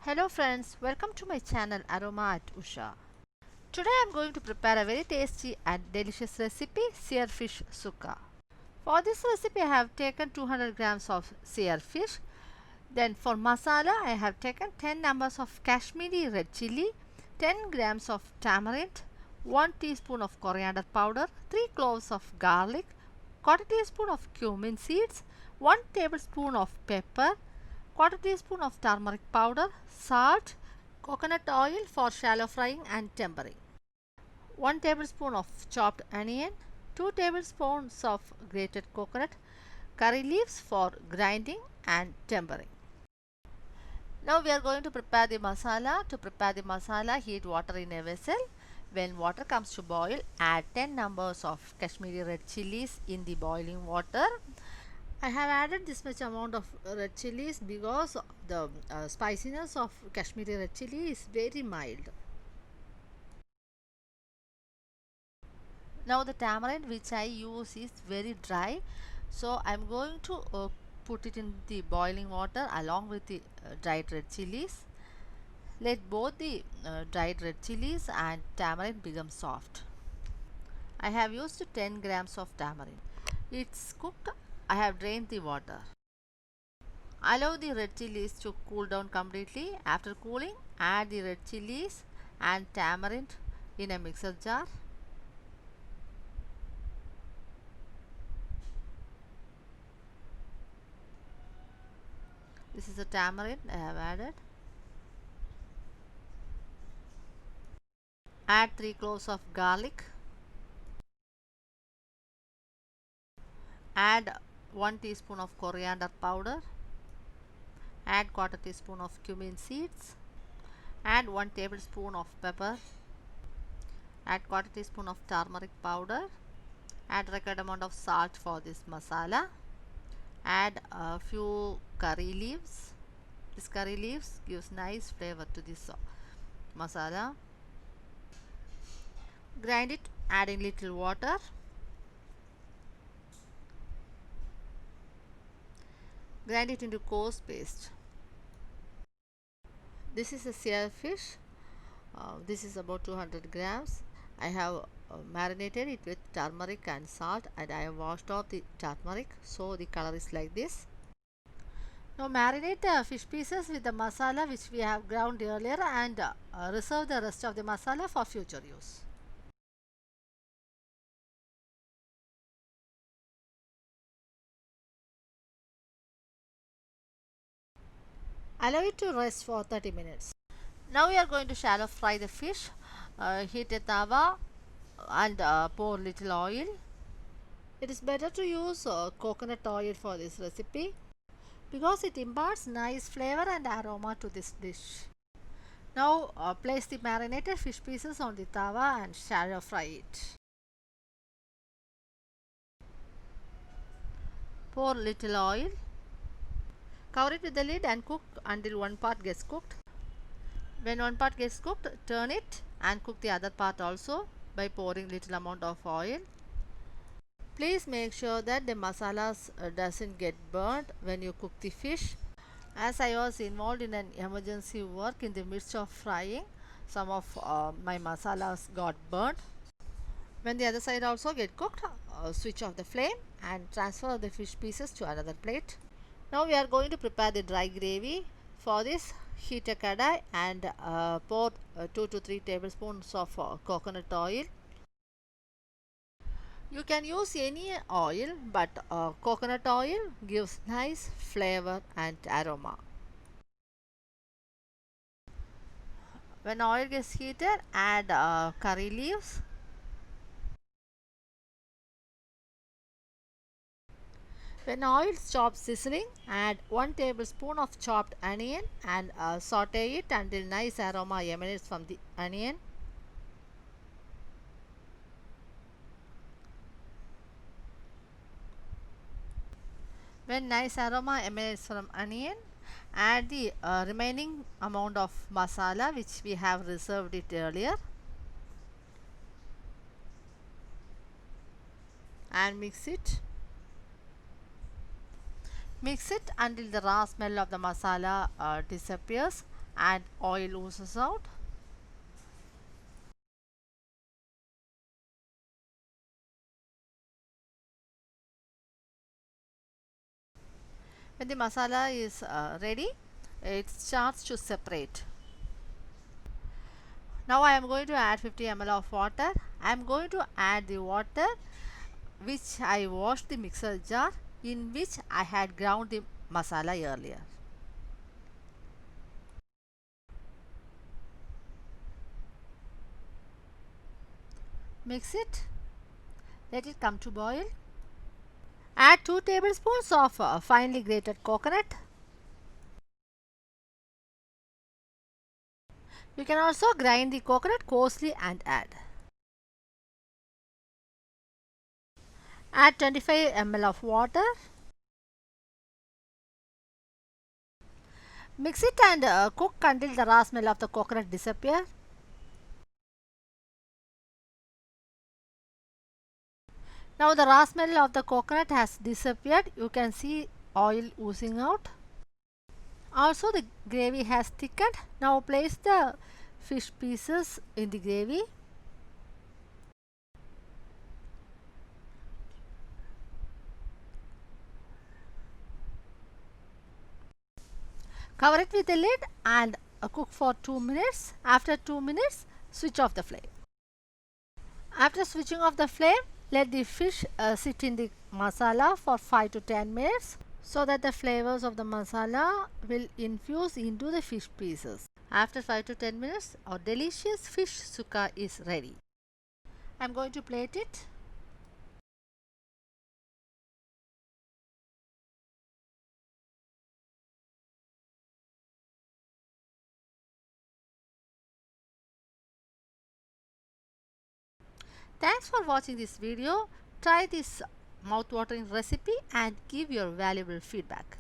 Hello friends, welcome to my channel Aroma at Usha. Today I am going to prepare a very tasty and delicious recipe, sear fish sukka. For this recipe I have taken 200 grams of sear fish. Then for masala I have taken 10 numbers of Kashmiri red chilli, 10 grams of tamarind, 1 teaspoon of coriander powder, 3 cloves of garlic, quarter teaspoon of cumin seeds, 1 tablespoon of pepper, quarter teaspoon of turmeric powder, salt, coconut oil for shallow frying and tempering, 1 tablespoon of chopped onion, 2 tablespoons of grated coconut, curry leaves for grinding and tempering. Now we are going to prepare the masala. To prepare the masala, heat water in a vessel. When water comes to boil, add 10 numbers of Kashmiri red chilies in the boiling water. I have added this much amount of red chilies because the spiciness of Kashmiri red chili is very mild. Now the tamarind which I use is very dry, so I am going to put it in the boiling water along with the dried red chilies. Let both the dried red chilies and tamarind become soft. I have used 10 grams of tamarind. It's cooked. I have drained the water. Allow the red chilies to cool down completely. After cooling, add the red chilies and tamarind in a mixer jar. This is the tamarind I have added. Add 3 cloves of garlic. Add 1 teaspoon of coriander powder. Add quarter teaspoon of cumin seeds. Add 1 tablespoon of pepper. Add quarter teaspoon of turmeric powder. Add required amount of salt for this masala. Add a few curry leaves. This curry leaves gives nice flavor to this masala. Grind it, adding little water. Grind it into coarse paste. This is a sear fish. This is about 200 grams. I have marinated it with turmeric and salt, and I have washed off the turmeric, so the color is like this. Now marinate the fish pieces with the masala which we have ground earlier, and reserve the rest of the masala for future use. Allow it to rest for 30 minutes. Now we are going to shallow fry the fish. Heat a tawa and pour little oil. It is better to use coconut oil for this recipe because it imparts nice flavor and aroma to this dish. Now place the marinated fish pieces on the tawa and shallow fry it. Pour little oil. Cover it with the lid and cook until one part gets cooked. When one part gets cooked, turn it and cook the other part also by pouring little amount of oil. Please make sure that the masalas doesn't get burnt when you cook the fish. As I was involved in an emergency work in the midst of frying, some of my masalas got burnt. When the other side also get cooked, switch off the flame and transfer the fish pieces to another plate. Now we are going to prepare the dry gravy. For this, heat a kadai and pour 2 to 3 tablespoons of coconut oil. You can use any oil, but coconut oil gives nice flavor and aroma. When oil gets heated, add curry leaves. When oil stops sizzling, add 1 tablespoon of chopped onion and saute it until nice aroma emanates from the onion. When nice aroma emanates from onion, add the remaining amount of masala which we have reserved it earlier and mix it. Mix it until the raw smell of the masala disappears and oil oozes out. When the masala is ready, it starts to separate. Now I am going to add 50 ml of water. I am going to add the water which I washed the mixer jar in which I had ground the masala earlier. Mix it. Let it come to boil. Add 2 tablespoons of finely grated coconut. You can also grind the coconut coarsely and add. Add 25 ml of water. Mix it and cook until the raw smell of the coconut disappears. Now the raw smell of the coconut has disappeared. You can see oil oozing out. Also the gravy has thickened. Now place the fish pieces in the gravy. Cover it with a lid and cook for 2 minutes. After 2 minutes, switch off the flame. After switching off the flame, let the fish sit in the masala for 5 to 10 minutes so that the flavors of the masala will infuse into the fish pieces. After 5 to 10 minutes, our delicious fish sukka is ready. I am going to plate it. Thanks for watching this video. Try this mouth-watering recipe and give your valuable feedback.